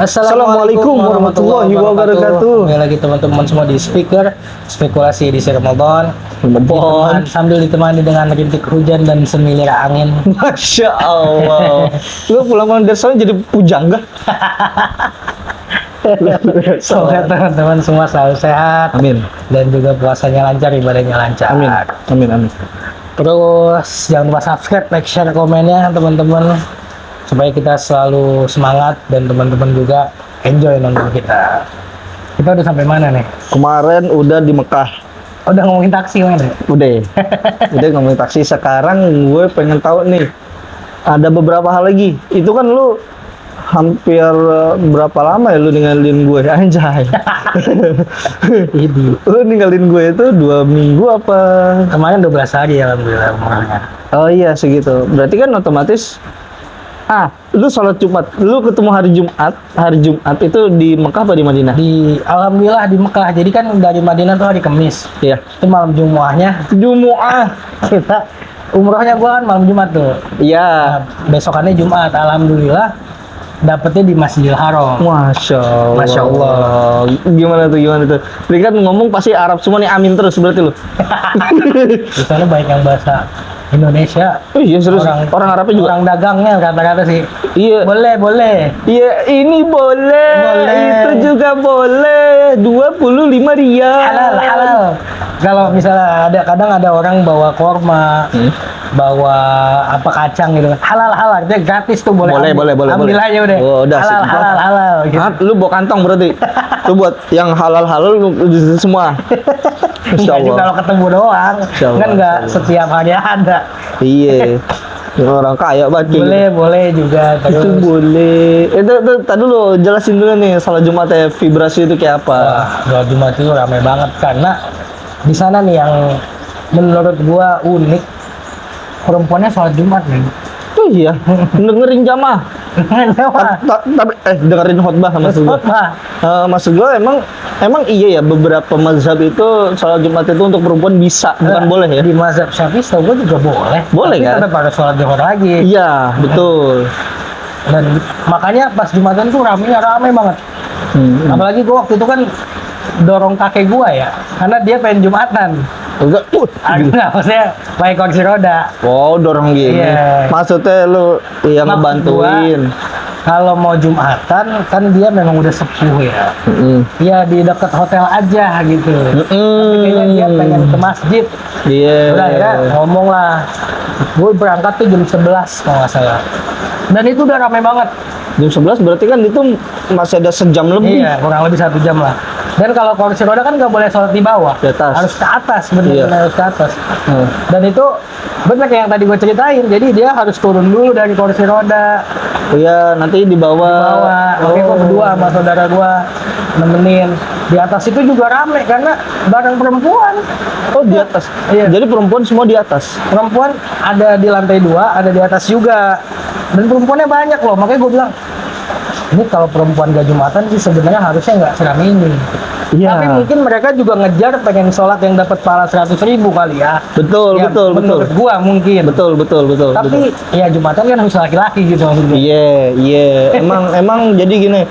Assalamualaikum warahmatullahi wabarakatuh. Kembali lagi teman-teman semua di spekulasi edisi Ramadan. Sambil ditemani dengan rintik hujan dan semilir angin. Masya Allah. Lu pulang dari sana jadi pujangga. Semoga teman-teman semua selalu sehat. Amin. Dan juga puasanya lancar, ibadahnya lancar. Amin. Amin. Amin. Terus jangan lupa subscribe, like, share, komennya teman-teman, supaya kita selalu semangat dan teman-teman juga enjoy nonton kita. Kita udah sampai mana nih? Kemarin udah di Mekah. Udah ngomongin taksi mana? Udah ngomongin taksi. Sekarang gue pengen tahu nih, ada beberapa hal lagi. Itu kan lu hampir berapa lama ya lu ninggalin gue? Anjay. Lu ninggalin gue itu 2 minggu apa? Kemarin 12 hari alhamdulillah umrahnya. Oh iya segitu. Berarti kan otomatis lu sholat Jumat, lu ketemu hari Jumat itu di Mekah apa di Madinah? Alhamdulillah di Mekah. Jadi kan dari Madinah tuh hari Kamis. Iya. Itu malam Jumuahnya. Kita umrohnya gua kan malam Jumat tuh. Iya. Nah, besokannya Jumat. Alhamdulillah dapetnya di Masjidil Haram. Masya Allah. Masya Allah. Gimana tuh? Tadi kan ngomong pasti Arab semua nih, amin terus berarti lu. Di sana banyak yang bahasa Indonesia. Oh iya serius. Orang Arabnya juga. Orang dagangnya kata-kata sih. Iya. Boleh. Iya, ini boleh. Itu juga boleh. 25 rial. Halal. Kalau misalnya kadang ada orang bawa korma, bawa apa kacang gitu, halal, itu gratis tuh boleh. Boleh. Ambil aja udah. Oh, udah halal. Gitu. Lu bawa kantong berarti. Lu buat yang halal lu semua. Jadi kalau ketemu doang, kan nggak setiap hari ada. Iya. Orang kaya banget. Boleh juga. Terus. Itu boleh. Itu tadi dulu jelasin dulu nih salat Jumat ya, vibrasi itu kayak apa? Wah, salat Jumat itu ramai banget karena di sana nih yang menurut gua unik, perempuannya sholat Jumat nih. Oh iya, dengerin jamaah. Tapi dengerin khotbah maksud gua. Maksud gua emang iya ya, beberapa mazhab itu sholat Jumat itu untuk perempuan bisa, bukan boleh ya? Di mazhab Syafi'i setahu gua juga boleh. Boleh tapi kan? tetap harus sholat Zuhur lagi. Iya, betul. Dan makanya pas Jumatan tuh rame banget. Apalagi gua waktu itu kan dorong kakek gua ya, karena dia pengen Jumatan. Enggak, enggak, maksudnya pakai kursi roda. Wow, dorong gini. Iya. Maksudnya lu yang ngebantuin. Kalau mau Jumatan kan dia memang udah sepuh ya. Iya di dekat hotel aja gitu. Tapi kayaknya dia pengen ke masjid. Iya. Udah ya, ngomong lah. Gue berangkat tuh jam 11 kalau nggak salah. Dan itu udah ramai banget. Jam 11 berarti kan itu masih ada sejam lebih. Iya, kurang lebih 1 jam lah. Dan kalau kursi roda kan nggak boleh sholat di bawah, di atas. Harus ke atas, benar-benar harus ke atas. Dan itu benar kayak yang tadi gue ceritain, jadi dia harus turun dulu dari kursi roda. Iya, nanti di bawah. Oke, gue berdua sama saudara gue nemenin. Di atas itu juga rame karena bareng perempuan. Oh, di atas. Iya. Jadi perempuan semua di atas. Perempuan ada di lantai 2, ada di atas juga. Dan perempuannya banyak loh, makanya gue bilang, ini kalau perempuan gak Jumatan sih sebenarnya harusnya nggak seramai ini. Iya. Tapi mungkin mereka juga ngejar pengen sholat yang dapat pahala 100.000 kali ya. Betul. Menurut gua mungkin. Betul. Tapi ya Jumatan kan harus laki-laki gitu maksudnya. Iya. Emang jadi gini.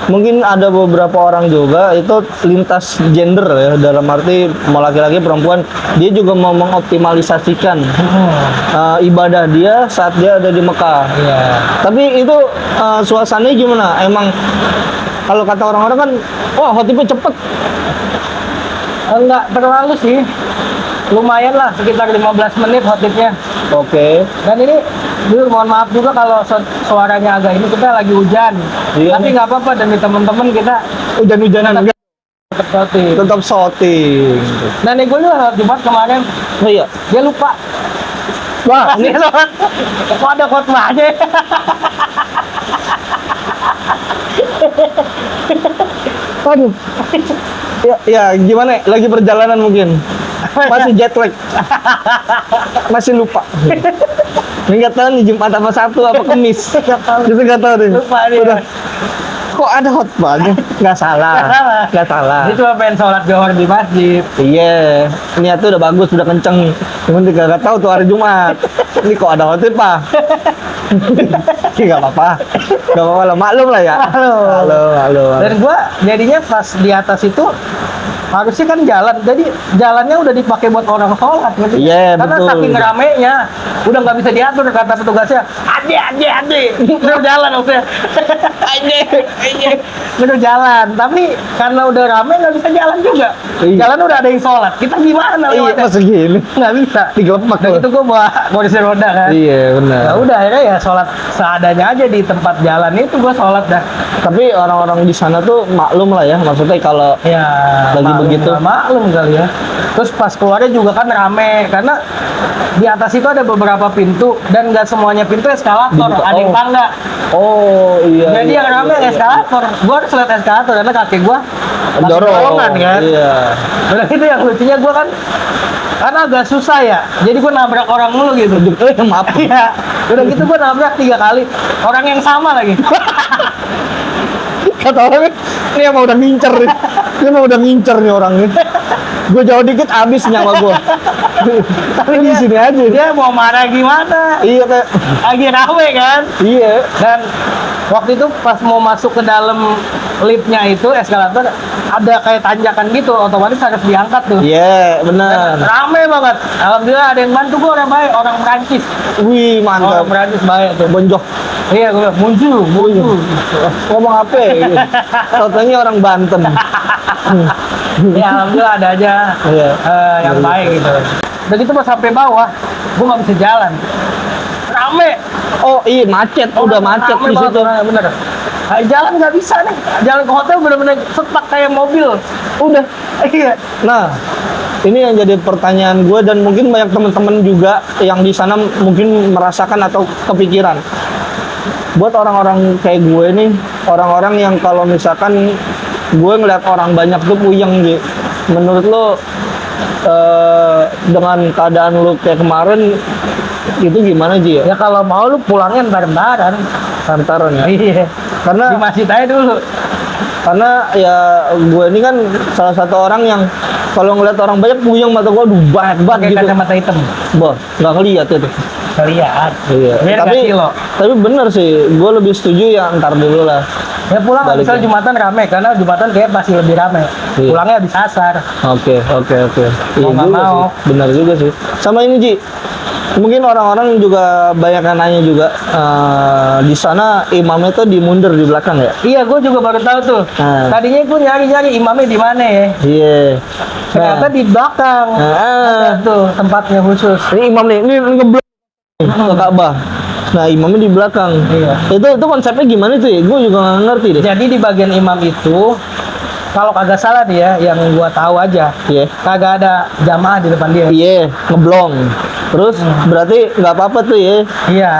Mungkin ada beberapa orang juga itu lintas gender ya, dalam arti mau laki-laki perempuan, dia juga mau mengoptimalisasikan ibadah dia saat dia ada di Mekah. Iya. Tapi itu suasananya gimana? Emang kalau kata orang-orang kan, wah khotibnya cepet. Enggak terlalu sih. Lumayan lah, sekitar 15 menit khotibnya. Oke. Dan ini, mohon maaf juga kalau suaranya agak ini, kita lagi hujan. Iya, tapi nggak apa-apa, demi teman-teman kita hujan-hujanan tetap shooting. Tetap shooting. Nah, nih gue juga Jumat kemarin. Oh iya. Dia lupa. Wah, ini kok ada khotbahnya? Aduh. Ya, gimana? Lagi perjalanan mungkin. Masih jet lag. Masih lupa. Nggak tahu nih Jumat apa Sabtu apa Kamis. Kita nggak tahu nih. Lupa dia. Udah. Kok ada khotbahnya? Nggak salah. Dia cuma pengen sholat Zuhur di masjid. Iya. Niatnya udah bagus, udah kenceng. Cuman nggak tahu tuh hari Jumat. Ini kok ada khotib, Pak? Nggak apa-apa. Nggak apa-apa lah, maklum lah ya. Maklum. Dan gua jadinya pas di atas itu harusnya kan jalan, jadi jalannya udah dipakai buat orang sholat gitu. Iya, Karena betul. saking ramenya, udah nggak bisa diatur kata petugasnya. Ade, udah jalan maksudnya. Udah jalan, tapi karena udah rame nggak bisa jalan juga. Iya. Jalan udah ada yang sholat, kita gimana Iya, lewatnya? masa gini. Nggak bisa. Digelepak Nah tuh. itu gua bawa kursi roda kan. Iya, benar. Ya udah akhirnya ya sholat seadanya aja di tempat jalan itu gua sholat dah. Tapi orang-orang di sana tuh maklum lah ya, maksudnya kalau Ya, Lagi begitu. maklum kali ya. Terus pas keluarnya juga kan rame karena di atas itu ada beberapa pintu dan nggak semuanya pintu eskalator, Dibuka. ada yang Oh. tangga. oh iya. Jadi iya, yang rame iya, eskalator. Gua harus lihat eskalator karena kaki gua iya. masih dorongan kan. Iya. Udah itu yang lucunya gua kan karena agak susah ya. Jadi gua nabrak orang mulu gitu. Maaf. Iya. Udah gitu gua nabrak 3 kali. Orang yang sama lagi. Kata orang ini emang udah ngincer nih. Ini emang udah ngincer nih orangnya. Gue jauh dikit abis nyawa gue. Tapi di sini aja. Dia mau marah gimana? Iya kayak Lagi rame kan. iya. Dan waktu itu pas mau masuk ke dalam liftnya itu eskalator ada kayak tanjakan gitu, otomatis harus diangkat tuh. Iya, benar. Rame banget. Alhamdulillah ada yang bantu gua, orang baik, orang Perancis. Wih, Orang mantap. Perancis baik tuh. Bonjok. Iya, gue bilang muncul. Ngomong apa ya? Tautannya orang Banten. Ya alhamdulillah ada aja Iya. yang baik gitu. Begitu pas sampai bawah, gua nggak bisa jalan. Rame. Oh iya, macet. Udah macet Rame di banget situ. orangnya, bener. Jalan nggak bisa nih. Jalan ke hotel bener-bener stuck kayak mobil. Udah. Iya. Nah, ini yang jadi pertanyaan gue dan mungkin banyak teman-teman juga yang di sana mungkin merasakan atau kepikiran. Buat orang-orang kayak gue nih, orang-orang yang kalau misalkan gue ngeliat orang banyak tuh puyeng gitu. Menurut lo dengan keadaan lo kayak kemarin itu gimana Ji ya? Ya kalau mau lu pulangnya ntar-ntaran. Santaran ya. Iya. Karena Di masjid aja dulu. karena ya gue ini kan salah satu orang yang kalau ngeliat orang banyak puyeng mata gue aduh banyak banget Pakai gitu. kacamata hitam. Boh, nggak ngeliat itu. Lihat. Iya. Biar Tapi nggak kilo. tapi bener sih, gue lebih setuju ya ntar dulu lah. Ya pulang Balik misalnya ya. Jumatan rame karena Jumatan kayak pasti lebih rame. Iya. Pulangnya habis asar. Oke. Iya Mau nggak juga mau. sih, benar juga sih. Sama ini Ji, mungkin orang-orang juga banyak yang nanya juga di sana imamnya tuh dimundur di belakang ya? Iya, gue juga baru tahu tuh. Nah. Tadinya gue nyari-nyari imamnya di mana ya. Iya. Ternyata di belakang. Nah, Ada tuh tempatnya khusus. ini imam nih, ini ngeblok ke Ka'bah. Nah, imamnya di belakang. Iya. Itu konsepnya gimana tuh ya? Gue juga nggak ngerti deh. Jadi di bagian imam itu, kalau kagak salah nih ya, yang gua tahu aja, Iya. kagak ada jamaah di depan dia. Iya, ngeblong. Terus berarti nggak apa-apa tuh ya? Iya,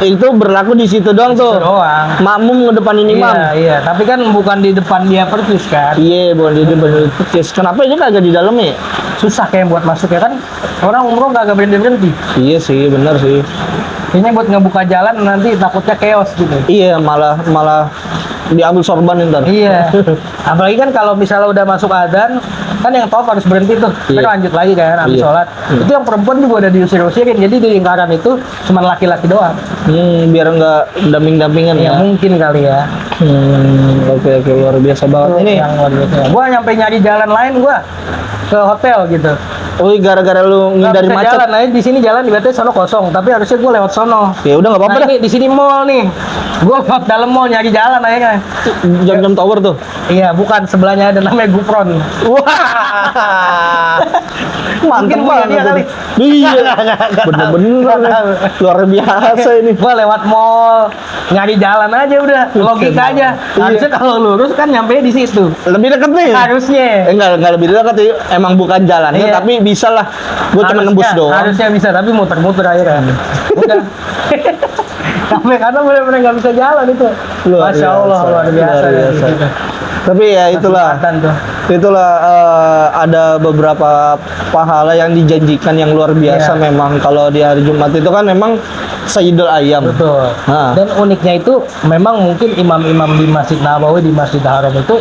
Itu berlaku di situ doang itu tuh. doang. Makmum ngedepanin imam. Iya, iya. Tapi kan bukan di depan dia persis kan. Iya, bukan di depan persis. Kenapa ini kagak di dalam ya? Susah kayak buat masuk ya kan. Orang umroh kagak berhenti-berhenti. Iya sih, benar sih. Ini buat ngebuka jalan nanti takutnya chaos gitu. Iya, malah diambil sorban ntar. Iya. Apalagi kan kalau misalnya udah masuk adzan, kan yang top harus berhenti tuh. Iya. Kan lanjut lagi kan habis Iya. sholat. Itu yang perempuan juga udah diusir-usirin. Jadi di lingkaran itu cuma laki-laki doang. Biar nggak damping-dampingan Ya ya. mungkin kali ya. Oke, luar biasa banget. Ini, yang luar biasa. Gua nyampe nyari jalan lain gua ke hotel gitu. wih gara-gara lu Nggak ngindari bisa macet. jalan aja di sini jalan ibaratnya sono kosong, tapi harusnya gua lewat sono. Ya udah nggak apa-apa Nah, dah. ini di sini mall nih. Gua lewat dalam mall nyari jalan aja. Jam-jam tower tuh. Iya, bukan sebelahnya ada namanya Gupron. Wah. Mantep Mungkin punya banget. dia kali. Iya. Nggak Bener-bener nih. tahu. Luar biasa ini. Gua lewat mall nyari jalan aja udah, logika aja. Harusnya kalau lurus kan nyampe di situ. Lebih deket nih. Harusnya. Enggak lebih dekat sih. Emang bukan jalannya, Iya. tapi bisa lah. Gue cuma nembus doang. Harusnya bisa, tapi muter-muter akhirnya. Udah. Sampai karena benar-benar nggak bisa jalan itu. Masya Allah, luar biasa. luar biasa. Tapi ya itulah, Kesempatan tuh. itulah ada beberapa pahala yang dijanjikan yang luar biasa Iya. memang kalau di hari Jumat itu kan memang Sayyidul Ayyam. Betul. Nah. Dan uniknya itu memang mungkin imam-imam di Masjid Nabawi, di Masjid Haram itu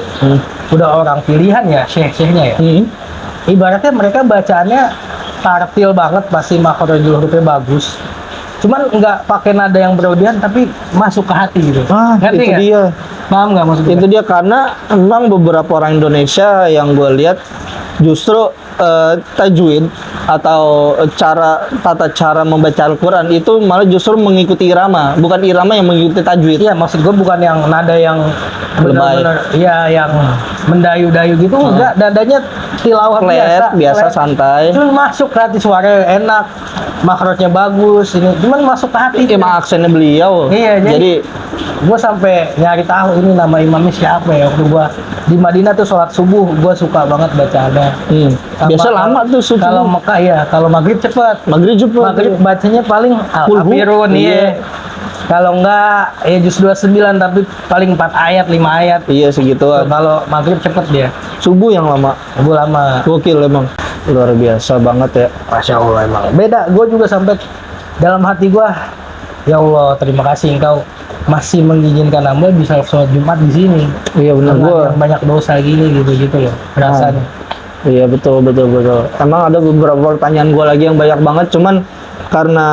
udah orang pilihan ya, syekh-syekhnya ya. Ibaratnya mereka bacaannya tartil banget, pasti makhrajul hurufnya bagus. cuman nggak pakai nada yang berlebihan tapi masuk ke hati gitu. Ngerti itu nggak? dia. Paham nggak maksudnya? Itu dia karena memang beberapa orang Indonesia yang gue lihat justru tajwid atau tata cara membaca Al-Quran itu malah justru mengikuti irama, bukan irama yang mengikuti tajwid. Iya, maksud gue bukan yang nada yang Lebay. benar-benar, iya yang mendayu-dayu gitu, enggak, nadanya tilawah Biasa flat. santai. Cuman masuk ke hati, suaranya enak, makrotnya bagus, ini cuman masuk ke hati. Emang aksennya beliau. Iya, Jadi gue sampai nyari tahu ini nama imamnya siapa ya. Waktu gue di Madinah tuh sholat subuh, gue suka banget bacaannya. biasa lama tuh subuh. Kalau Mekah ya, kalau maghrib cepet. Maghrib juga. Maghrib bacanya paling Al-Kafirun, iya. Kalau enggak ya juz 29 tapi paling 4 ayat, 5 ayat. Iya segitu. Kalau maghrib cepet dia. Subuh yang lama. Gue lama. Gokil emang. Luar biasa banget ya. Masya Allah emang. Beda, gue juga sampai dalam hati gue, ya Allah terima kasih engkau masih mengizinkan hamba bisa sholat Jumat di sini. Iya benar Dengan gua. yang banyak dosa gini gitu loh rasanya. Iya betul. Emang ada beberapa pertanyaan gue lagi yang banyak banget, cuman karena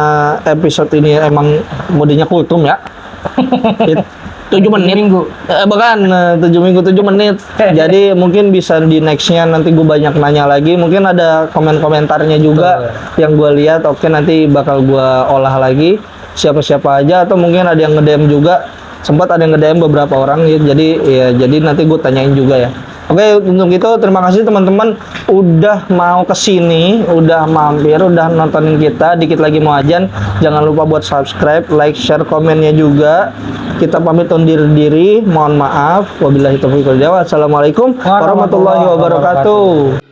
episode ini emang modenya kultum ya. 7 menit. Minggu. Bahkan 7 minggu 7 menit. Jadi mungkin bisa di nextnya nanti gue banyak nanya lagi. Mungkin ada komen-komentarnya juga yang gue lihat. Oke nanti bakal gue olah lagi. Siapa-siapa aja atau mungkin ada yang nge-DM juga. Sempat ada yang nge-DM beberapa orang gitu. Jadi nanti gue tanyain juga ya. Oke, untuk itu terima kasih teman-teman udah mau kesini, udah mampir, udah nontonin kita. Dikit lagi mau ajan, jangan lupa buat subscribe, like, share, komennya juga. Kita pamit undur diri, mohon maaf. Wabillahi taufiq wal hidayah. Wassalamualaikum warahmatullahi wabarakatuh.